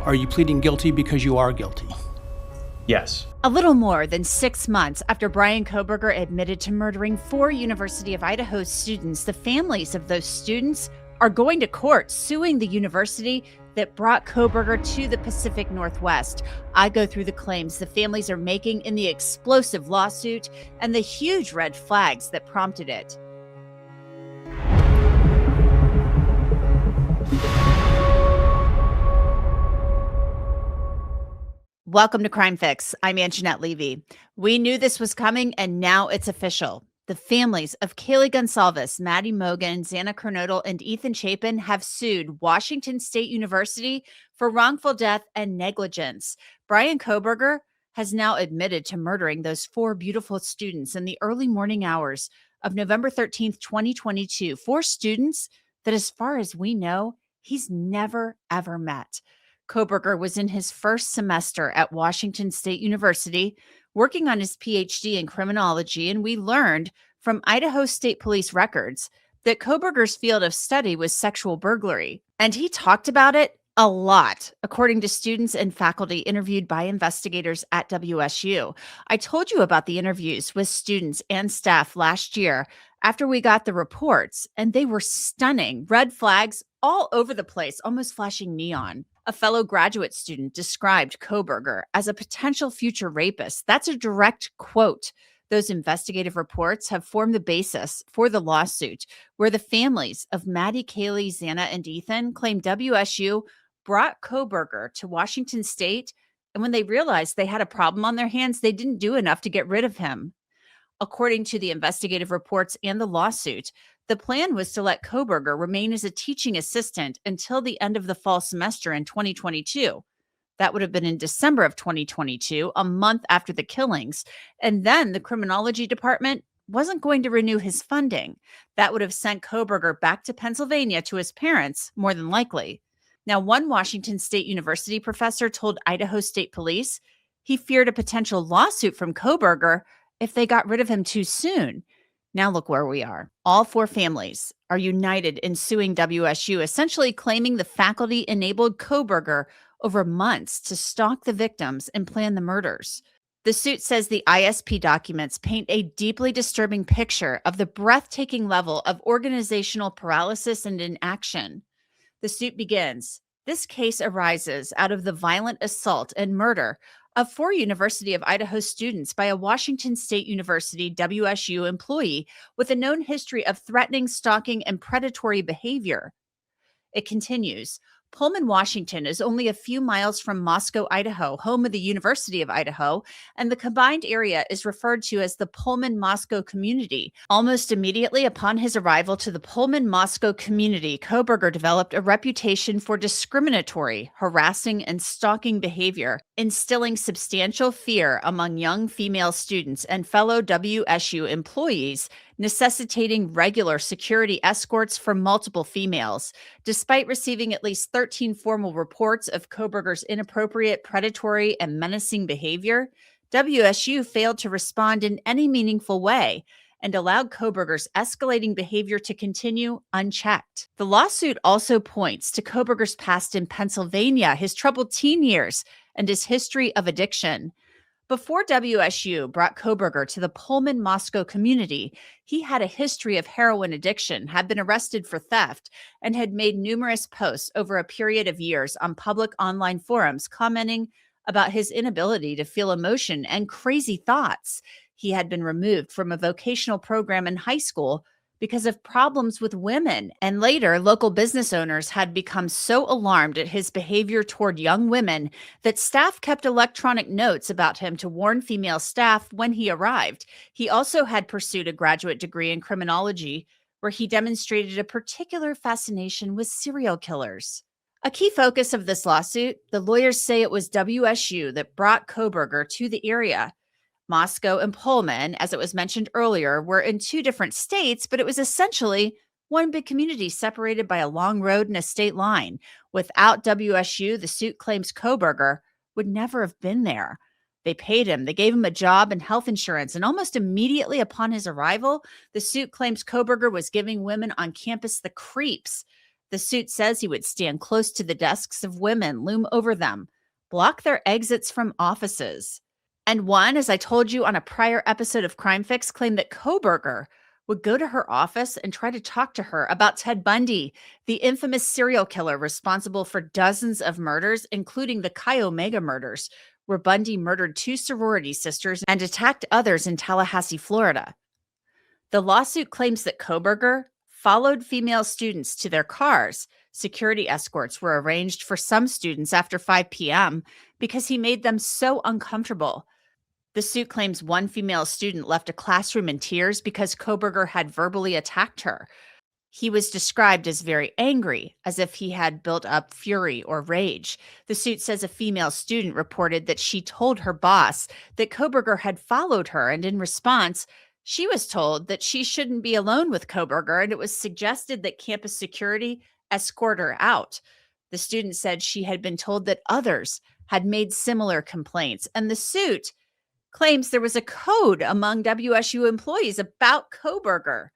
Are you pleading guilty because you are guilty? Yes. A little more than 6 months after Bryan Kohberger admitted to murdering 4 University of Idaho students, the families of those students are going to court suing the university that brought Kohberger to the Pacific Northwest. I go through the claims the families are making in the explosive lawsuit and the huge red flags that prompted it. Welcome to Crime Fix. I'm Angenette Levy. We knew this was coming, and now it's official. The families of Kaylee Goncalves, Maddie Mogen, Xana Kernodle, and Ethan Chapin have sued Washington State University for wrongful death and negligence. Bryan Kohberger has now admitted to murdering those 4 beautiful students in the early morning hours of November 13th, 2022. 4 students that, as far as we know, he's never, ever met. Kohberger was in his first semester at Washington State University working on his PhD in criminology, and we learned from Idaho State Police records that Kohberger's field of study was sexual burglary, and he talked about it a lot, according to students and faculty interviewed by investigators at WSU. I told you about the interviews with students and staff last year after we got the reports, and they were stunning. Red flags all over the place, almost flashing neon. A fellow graduate student described Kohberger as a potential future rapist. That's a direct quote. Those investigative reports have formed the basis for the lawsuit, where the families of Maddie, Kaylee, Xana, and Ethan claim WSU brought Kohberger to Washington State, and when they realized they had a problem on their hands, they didn't do enough to get rid of him. According to the investigative reports and the lawsuit, the plan was to let Kohberger remain as a teaching assistant until the end of the fall semester in 2022. That would have been in December of 2022, a month after the killings. And then the criminology department wasn't going to renew his funding. That would have sent Kohberger back to Pennsylvania to his parents, more than likely. Now, one Washington State University professor told Idaho State Police he feared a potential lawsuit from Kohberger if they got rid of him too soon. Now look where we are. All 4 families are united in suing WSU, essentially claiming the faculty enabled Kohberger over months to stalk the victims and plan the murders. The suit says the ISP documents paint a deeply disturbing picture of the breathtaking level of organizational paralysis and inaction. The suit begins. This case arises out of the violent assault and murder of 4 University of Idaho students by a Washington State University WSU employee with a known history of threatening, stalking, and predatory behavior. It continues. Pullman, Washington is only a few miles from Moscow, Idaho, home of the University of Idaho, and the combined area is referred to as the Pullman-Moscow community. Almost immediately upon his arrival to the Pullman-Moscow community, Kohberger developed a reputation for discriminatory, harassing, and stalking behavior, instilling substantial fear among young female students and fellow WSU employees, necessitating regular security escorts for multiple females. Despite receiving at least 13 formal reports of Kohberger's inappropriate, predatory, and menacing behavior, WSU failed to respond in any meaningful way and allowed Kohberger's escalating behavior to continue unchecked. The lawsuit also points to Kohberger's past in Pennsylvania, his troubled teen years, and his history of addiction. Before WSU brought Kohberger to the Pullman-Moscow community, he had a history of heroin addiction, had been arrested for theft, and had made numerous posts over a period of years on public online forums commenting about his inability to feel emotion and crazy thoughts. He had been removed from a vocational program in high school because of problems with women. And later, local business owners had become so alarmed at his behavior toward young women that staff kept electronic notes about him to warn female staff when he arrived. He also had pursued a graduate degree in criminology, where he demonstrated a particular fascination with serial killers. A key focus of this lawsuit, the lawyers say it was WSU that brought Kohberger to the area. Moscow and Pullman, as it was mentioned earlier, were in 2 different states, but it was essentially one big community separated by a long road and a state line. Without WSU, the suit claims Kohberger would never have been there. They paid him, they gave him a job and health insurance, and almost immediately upon his arrival, the suit claims Kohberger was giving women on campus the creeps. The suit says he would stand close to the desks of women, loom over them, block their exits from offices. And one, as I told you on a prior episode of Crime Fix, claimed that Kohberger would go to her office and try to talk to her about Ted Bundy, the infamous serial killer responsible for dozens of murders, including the Chi Omega murders, where Bundy murdered 2 sorority sisters and attacked others in Tallahassee, Florida. The lawsuit claims that Kohberger followed female students to their cars. Security escorts were arranged for some students after 5 p.m. because he made them so uncomfortable. The suit claims one female student left a classroom in tears because Kohberger had verbally attacked her. He was described as very angry, as if he had built up fury or rage. The suit says a female student reported that she told her boss that Kohberger had followed her, and in response, she was told that she shouldn't be alone with Kohberger, and it was suggested that campus security escort her out. The student said she had been told that others had made similar complaints, and the suit claims there was a code among WSU employees about Kohberger.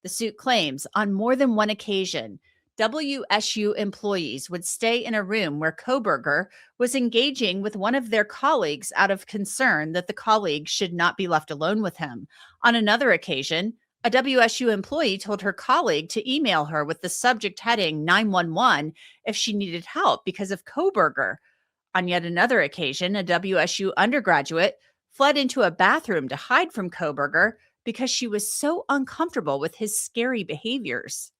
The suit claims on more than one occasion, WSU employees would stay in a room where Kohberger was engaging with one of their colleagues out of concern that the colleague should not be left alone with him. On another occasion, a WSU employee told her colleague to email her with the subject heading 911 if she needed help because of Kohberger. On yet another occasion, a WSU undergraduate fled into a bathroom to hide from Kohberger because she was so uncomfortable with his scary behaviors.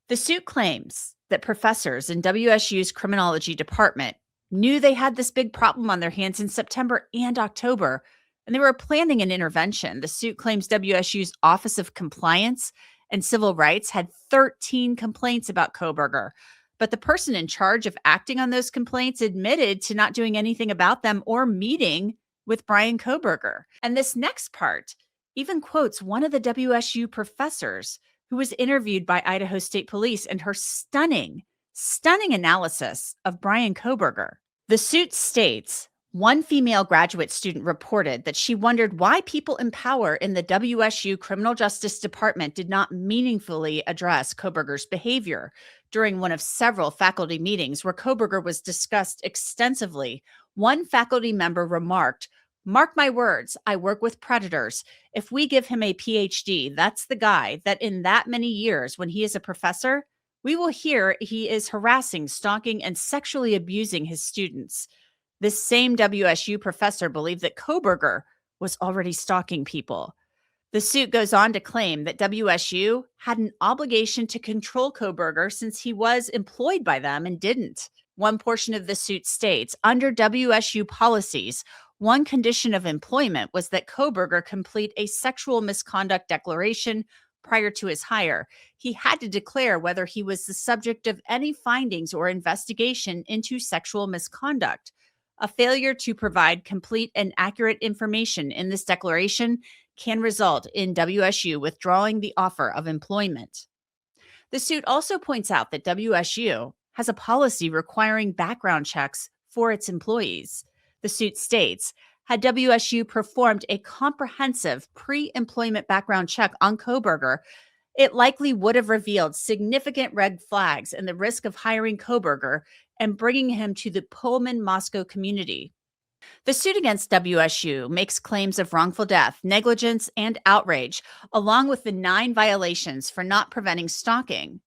The suit claims that professors in WSU's criminology department knew they had this big problem on their hands in September and October, and they were planning an intervention. The suit claims WSU's Office of Compliance and Civil Rights had 13 complaints about Kohberger, but the person in charge of acting on those complaints admitted to not doing anything about them or meeting with Bryan Kohberger. And this next part even quotes one of the WSU professors who was interviewed by Idaho State Police and her stunning analysis of Bryan Kohberger. The suit states, one female graduate student reported that she wondered why people in power in the WSU Criminal Justice Department did not meaningfully address Kohberger's behavior. During one of several faculty meetings where Kohberger was discussed extensively, one faculty member remarked, "Mark my words, I work with predators. If we give him a PhD, that's the guy that in that many years when he is a professor, we will hear he is harassing, stalking, and sexually abusing his students." This same WSU professor believed that Kohberger was already stalking people. The suit goes on to claim that WSU had an obligation to control Kohberger since he was employed by them and didn't. One portion of the suit states, under WSU policies, one condition of employment was that Kohberger complete a sexual misconduct declaration prior to his hire. He had to declare whether he was the subject of any findings or investigation into sexual misconduct. A failure to provide complete and accurate information in this declaration can result in WSU withdrawing the offer of employment. The suit also points out that WSU has a policy requiring background checks for its employees. The suit states, had WSU performed a comprehensive pre-employment background check on Kohberger, it likely would have revealed significant red flags and the risk of hiring Kohberger and bringing him to the Pullman Moscow community. The suit against WSU makes claims of wrongful death, negligence, and outrage, along with the 9 violations for not preventing stalking.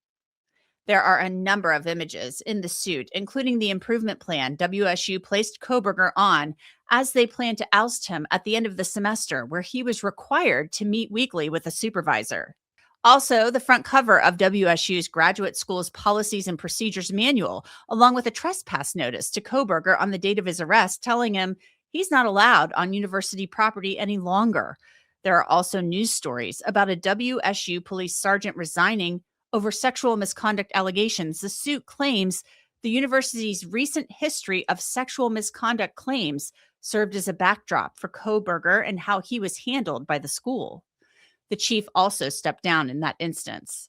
There are a number of images in the suit, including the improvement plan WSU placed Kohberger on as they planned to oust him at the end of the semester, where he was required to meet weekly with a supervisor. Also, the front cover of WSU's Graduate School's Policies and Procedures Manual, along with a trespass notice to Kohberger on the date of his arrest, telling him he's not allowed on university property any longer. There are also news stories about a WSU police sergeant resigning over sexual misconduct allegations. The suit claims the university's recent history of sexual misconduct claims served as a backdrop for Kohberger and how he was handled by the school. The chief also stepped down in that instance.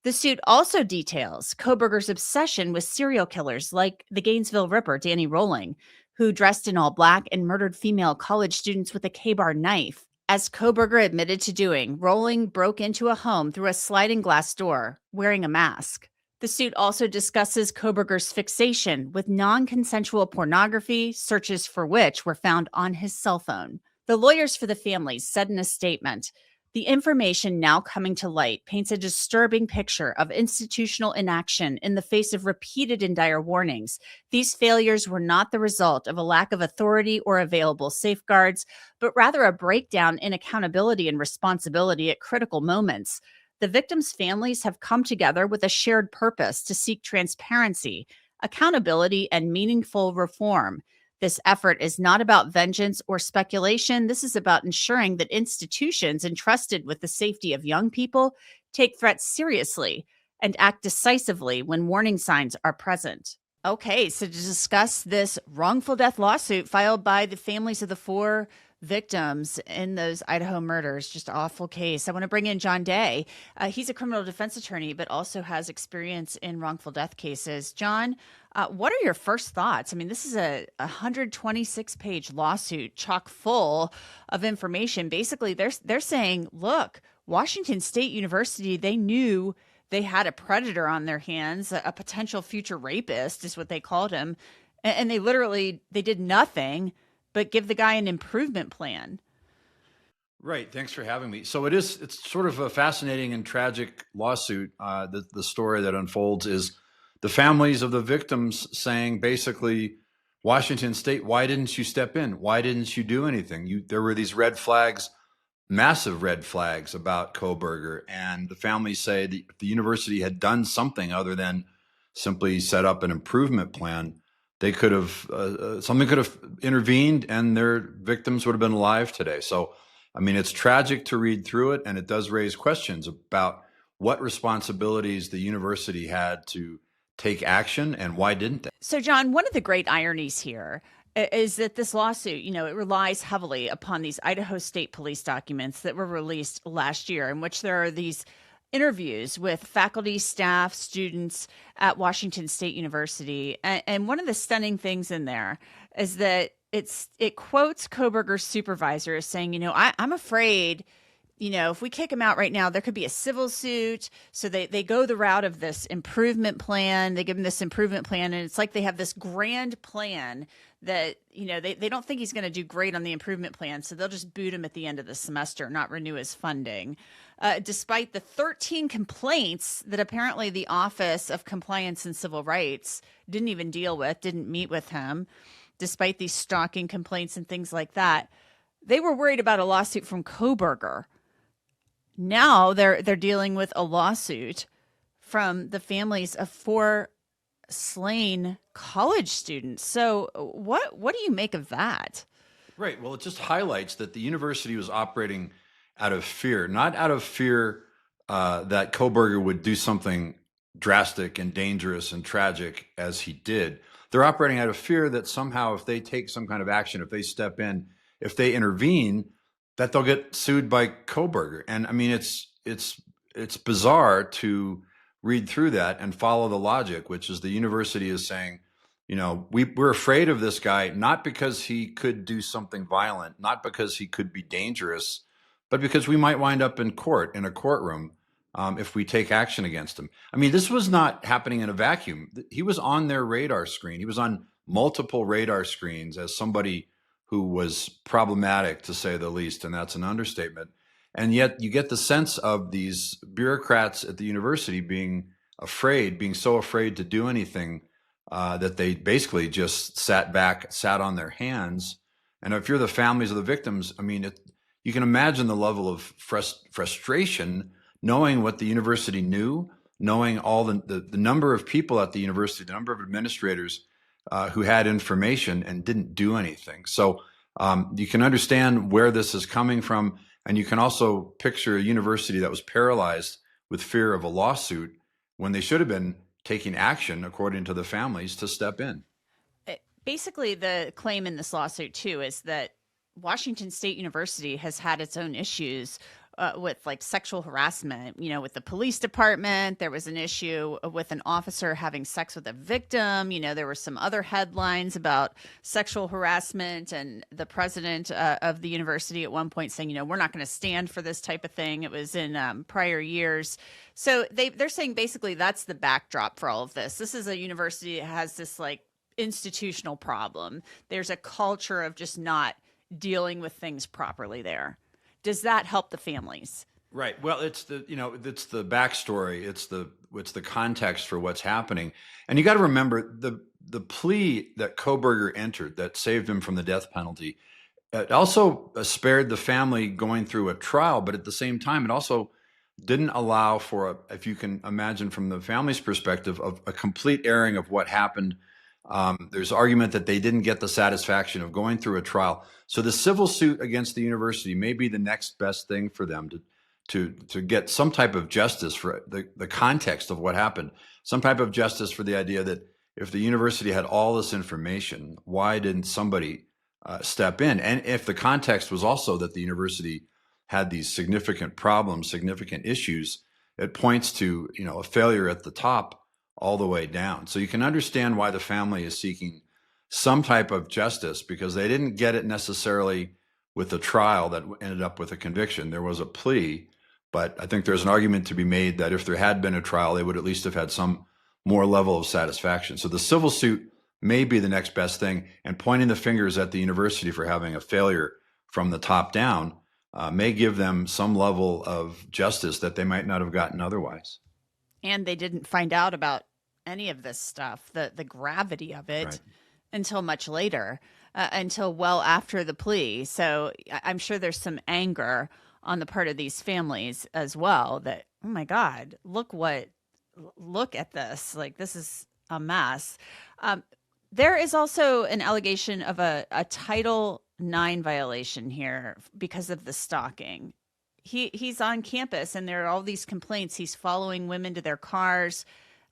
The suit also details Kohberger's obsession with serial killers like the Gainesville Ripper, Danny Rolling, who dressed in all black and murdered female college students with a K-bar knife. As Kohberger admitted to doing, Rolling broke into a home through a sliding glass door, wearing a mask. The suit also discusses Kohberger's fixation with non-consensual pornography, searches for which were found on his cell phone. The lawyers for the families said in a statement, "The information now coming to light paints a disturbing picture of institutional inaction in the face of repeated and dire warnings. These failures were not the result of a lack of authority or available safeguards, but rather a breakdown in accountability and responsibility at critical moments. The victims' families have come together with a shared purpose to seek transparency, accountability, and meaningful reform. This effort is not about vengeance or speculation. This is about ensuring that institutions entrusted with the safety of young people take threats seriously and act decisively when warning signs are present." Okay, so to discuss this wrongful death lawsuit filed by the families of the 4 victims in those Idaho murders, just awful case, I want to bring in John Day. He's a criminal defense attorney, but also has experience in wrongful death cases. John, what are your first thoughts? I mean, this is a 126-page lawsuit chock full of information. Basically, they're saying, look, Washington State University, they knew they had a predator on their hands, a potential future rapist is what they called him. And they did nothing but give the guy an improvement plan. Right. Thanks for having me. So it's sort of a fascinating and tragic lawsuit. The story that unfolds is the families of the victims saying basically, Washington State, why didn't you step in? Why didn't you do anything? There were these red flags, massive red flags about Kohberger, and the families say that if the university had done something other than simply set up an improvement plan, they could have something could have intervened, and their victims would have been alive today. So, I mean, it's tragic to read through it, and it does raise questions about what responsibilities the university had to take action and why didn't they? So, John, one of the great ironies here is that this lawsuit, it relies heavily upon these Idaho State Police documents that were released last year, in which there are these interviews with faculty, staff, students at Washington State University. And one of the stunning things in there is that it quotes Kohberger's supervisor as saying, I'm afraid, if we kick him out right now, there could be a civil suit. So they go the route of this improvement plan. They give him this improvement plan, and it's like they have this grand plan that, they don't think he's going to do great on the improvement plan. So they'll just boot him at the end of the semester, not renew his funding. Despite the 13 complaints that apparently the Office of Compliance and Civil Rights didn't even deal with, didn't meet with him, despite these stalking complaints and things like that, they were worried about a lawsuit from Kohberger. Now they're dealing with a lawsuit from the families of 4 slain college students. So what do you make of that? Right. Well, it just highlights that the university was operating out of fear, not out of fear that Kohberger would do something drastic and dangerous and tragic as he did. They're operating out of fear that somehow if they take some kind of action, if they step in, if they intervene, that they'll get sued by Kohberger. And I mean, it's bizarre to read through that and follow the logic, which is the university is saying, we're afraid of this guy, not because he could do something violent, not because he could be dangerous, but because we might wind up in court, in a courtroom, if we take action against him. I mean, this was not happening in a vacuum. He was on their radar screen. He was on multiple radar screens as somebody who was problematic, to say the least, and that's an understatement. And yet you get the sense of these bureaucrats at the university being so afraid to do anything, that they basically just sat on their hands. And if you're the families of the victims, I mean, you can imagine the level of frustration knowing what the university knew, knowing all the number of people at the university, the number of administrators who had information and didn't do anything. So you can understand where this is coming from. And you can also picture a university that was paralyzed with fear of a lawsuit when they should have been taking action, according to the families, to step in. Basically, the claim in this lawsuit, too, is that Washington State University has had its own issues with like sexual harassment, with the police department. There was an issue with an officer having sex with a victim. There were some other headlines about sexual harassment, and the president of the university at one point saying, we're not going to stand for this type of thing. It was in prior years. So they're saying basically that's the backdrop for all of this. This is a university that has this like institutional problem. There's a culture of just not dealing with things properly there. Does that help the families? Right. Well, it's the backstory. It's the context for what's happening. And you got to remember the plea that Kohberger entered that saved him from the death penalty. It also spared the family going through a trial, but at the same time, it also didn't allow for, if you can imagine from the family's perspective, of a complete airing of what happened. There's argument that they didn't get the satisfaction of going through a trial. So the civil suit against the university may be the next best thing for them to get some type of justice for the context of what happened, some type of justice for the idea that if the university had all this information, why didn't somebody step in? And if the context was also that the university had these significant problems, significant issues, it points to, a failure at the top all the way down. So you can understand why the family is seeking some type of justice, because they didn't get it necessarily with a trial that ended up with a conviction. There was a plea, but I think there's an argument to be made that if there had been a trial, they would at least have had some more level of satisfaction. So the civil suit may be the next best thing, and pointing the fingers at the university for having a failure from the top down may give them some level of justice that they might not have gotten otherwise. And they didn't find out about any of this stuff, the gravity of it, Right. until much later, until well after the plea. So I'm sure there's some anger on the part of these families as well that, oh my God, look at this. Like, this is a mess. There is also an allegation of a Title IX violation here because of the stalking. He's on campus and there are all these complaints. He's following women to their cars.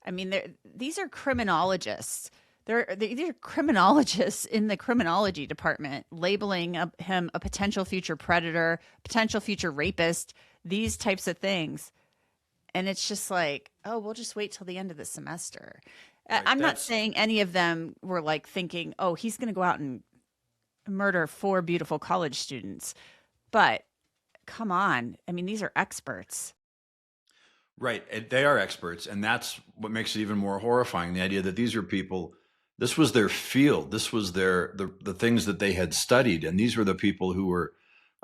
I mean, these are criminologists. These are criminologists in the criminology department, labeling him a potential future predator, potential future rapist, these types of things. And it's just like, oh, we'll just wait till the end of the semester. Right, I'm not saying any of them were like thinking, oh, he's going to go out and murder 4 beautiful college students. But come on. I mean, these are experts. Right. They are experts. And that's what makes it even more horrifying. The idea that these are people, this was their field. This was the things that they had studied. And these were the people who were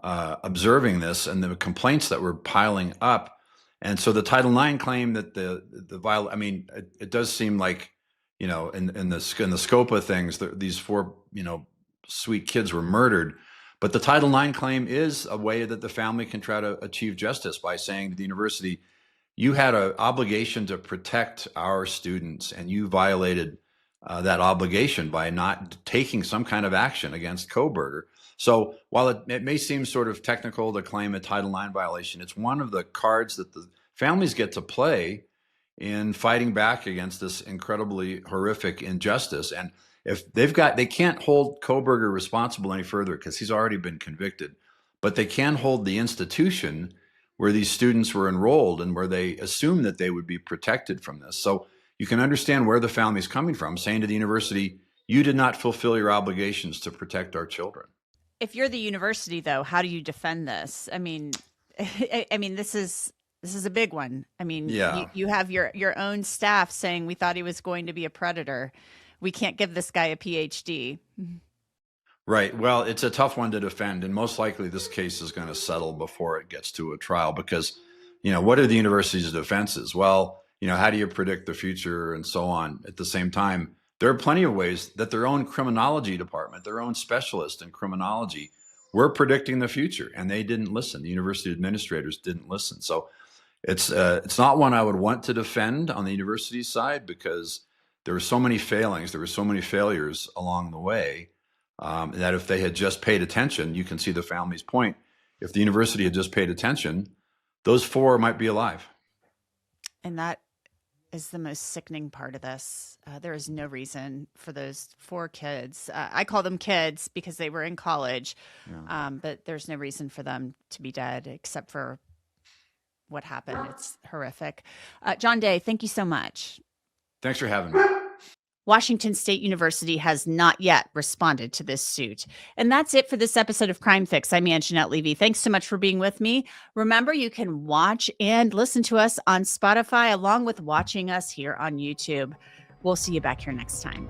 observing this and the complaints that were piling up. And so the Title IX claim that it does seem like, in the scope of things, these 4, sweet kids were murdered. But the Title IX claim is a way that the family can try to achieve justice by saying to the university, you had an obligation to protect our students, and you violated that obligation by not taking some kind of action against Kohberger. So while it may seem sort of technical to claim a Title IX violation, it's one of the cards that the families get to play in fighting back against this incredibly horrific injustice. And if they can't hold Kohberger responsible any further because he's already been convicted, but they can hold the institution where these students were enrolled and where they assume that they would be protected from this. So you can understand where the family's coming from, saying to the university, you did not fulfill your obligations to protect our children. If you're the university, though, how do you defend this? I mean, this is a big one. I mean, Yeah. you have your own staff saying we thought he was going to be a predator. We can't give this guy a PhD. Right. Well, it's a tough one to defend, and most likely this case is going to settle before it gets to a trial because, what are the university's defenses? Well, how do you predict the future and so on? At the same time, there are plenty of ways that their own criminology department, their own specialist in criminology, were predicting the future, and they didn't listen. The university administrators didn't listen. So it's not one I would want to defend on the university side because there were so many failings, there were so many failures along the way. That if they had just paid attention, you can see the family's point. If the university had just paid attention, those 4 might be alive. And that is the most sickening part of this. There is no reason for those 4 kids. I call them kids because they were in college, Yeah. but there's no reason for them to be dead except for what happened. It's horrific. John Day, thank you so much. Thanks for having me. Washington State University has not yet responded to this suit. And that's it for this episode of Crime Fix. I'm Angenette Levy. Thanks so much for being with me. Remember, you can watch and listen to us on Spotify along with watching us here on YouTube. We'll see you back here next time.